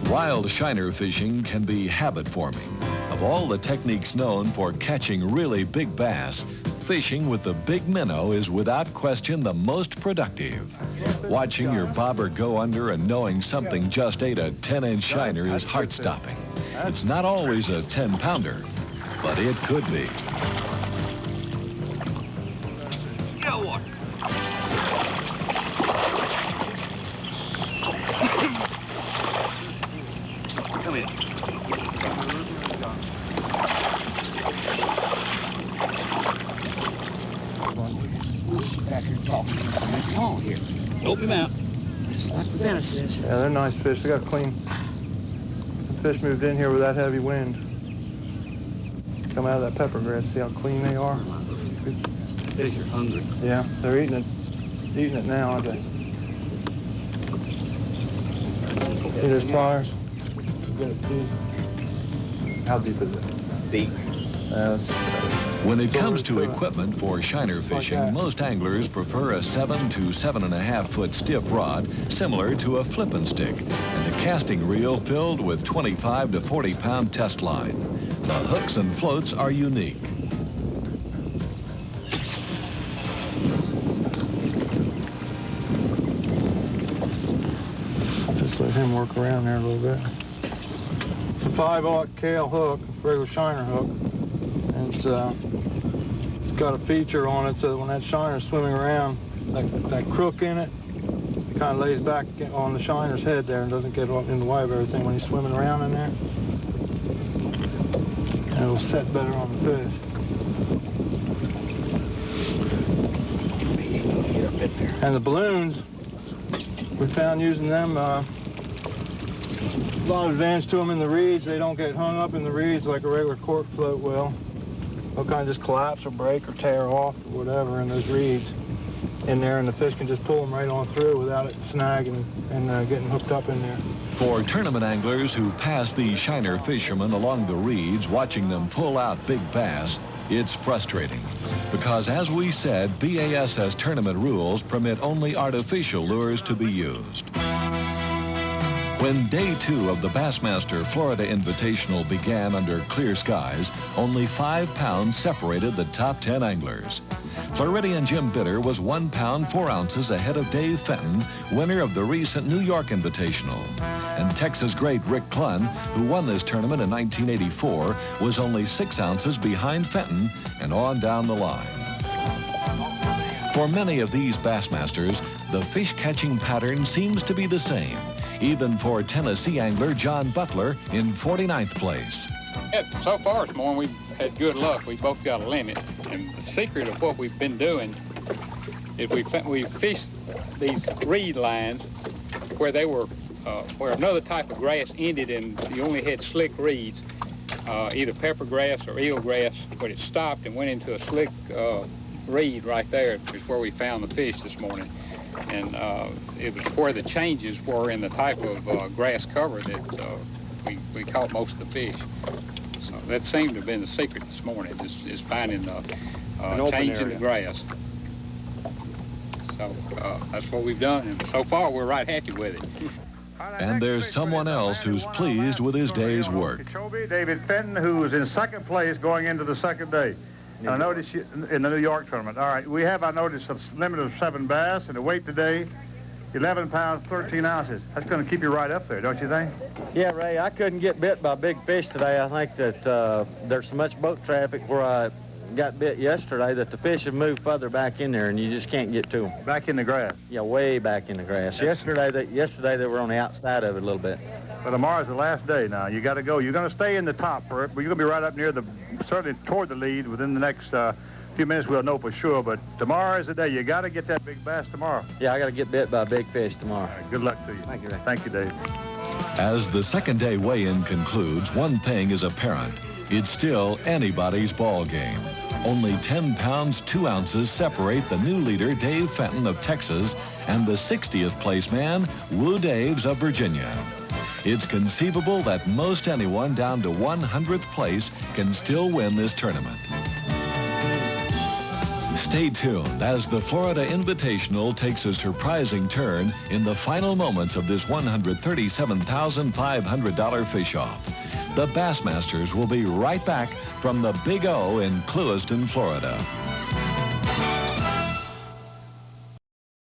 Wild shiner fishing can be habit forming. Of all the techniques known for catching really big bass, fishing with the big minnow is without question the most productive. Watching your bobber go under and knowing something just ate a 10-inch shiner is heart-stopping. It's not always a 10-pounder, but it could be. Come in. Back here talking. Come on here. Open him out. Just like the Dennis says. Yeah, they're nice fish. They got clean. The fish moved in here with that heavy wind. Come out of that pepper grass. See how clean they are? Fish are hungry. Yeah, they're eating it now, aren't they? See those pliers? How deep is it? Deep. When it comes to equipment for shiner fishing, most anglers prefer a 7 to 7.5 foot stiff rod, similar to a flippin' stick, and a casting reel filled with 25 to 40 pound test line. The hooks and floats are unique. Just let him work around there a little bit. It's a 5/0 Kale hook, regular shiner hook. And it's got a feature on it so that when that shiner's swimming around, that crook in it kind of lays back on the shiner's head there and doesn't get in the way of everything when he's swimming around in there. And it'll set better on the fish. And the balloons, we found using them, a lot of advantage to them in the reeds. They don't get hung up in the reeds like a regular cork float will. They'll kind of just collapse or break or tear off or whatever in those reeds in there, and the fish can just pull them right on through without it snagging and getting hooked up in there. For tournament anglers who pass these shiner fishermen along the reeds, watching them pull out big bass, it's frustrating. Because as we said, BASS tournament rules permit only artificial lures to be used. When day 2 of the Bassmaster Florida Invitational began under clear skies, only 5 pounds separated the top 10 anglers. Floridian Jim Bitter was 1 pound 4 ounces ahead of Dave Fenton, winner of the recent New York Invitational. And Texas great Rick Clunn, who won this tournament in 1984, was only 6 ounces behind Fenton and on down the line. For many of these Bassmasters, the fish catching pattern seems to be the same, even for Tennessee angler John Butler in 49th place. So far this morning we've had good luck. We both got a limit, and the secret of what we've been doing is we fished these reed lines where they were where another type of grass ended and you only had slick reeds, either pepper grass or eel grass, but it stopped and went into a slick reed right there is where we found the fish this morning. And it was where the changes were in the type of grass cover that we caught most of the fish. So that seemed to have been the secret this morning, is finding the change in the grass. So that's what we've done, and so far we're right happy with it. And there's someone else who's pleased with his day's work. Okeechobee, David Fenton, who is in second place going into the second day. I noticed you in the New York tournament. All right, we have, I noticed, a limit of 7 bass, and the weight today, 11 pounds, 13 ounces. That's going to keep you right up there, don't you think? Yeah, Ray, I couldn't get bit by big fish today. I think that there's so much boat traffic where I got bit yesterday that the fish have moved further back in there, and you just can't get to them. Back in the grass? Yeah, way back in the grass. Yesterday they were on the outside of it a little bit. But tomorrow's the last day now. You got to go. You're going to stay in the top for it, but you're going to be right up near certainly toward the lead within the next few minutes. We'll know for sure, but tomorrow is the day. You got to get that big bass tomorrow. Yeah, I got to get bit by a big fish tomorrow. All right, good luck to you. Thank you, Ray. Thank you, Dave. As the second day weigh-in concludes, one thing is apparent. It's still anybody's ball game. Only 10 pounds, 2 ounces separate the new leader, Dave Fenton of Texas, and the 60th place man, Woo Daves of Virginia. It's conceivable that most anyone down to 100th place can still win this tournament. Stay tuned as the Florida Invitational takes a surprising turn in the final moments of this $137,500 fish-off. The Bassmasters will be right back from the Big O in Clewiston, Florida.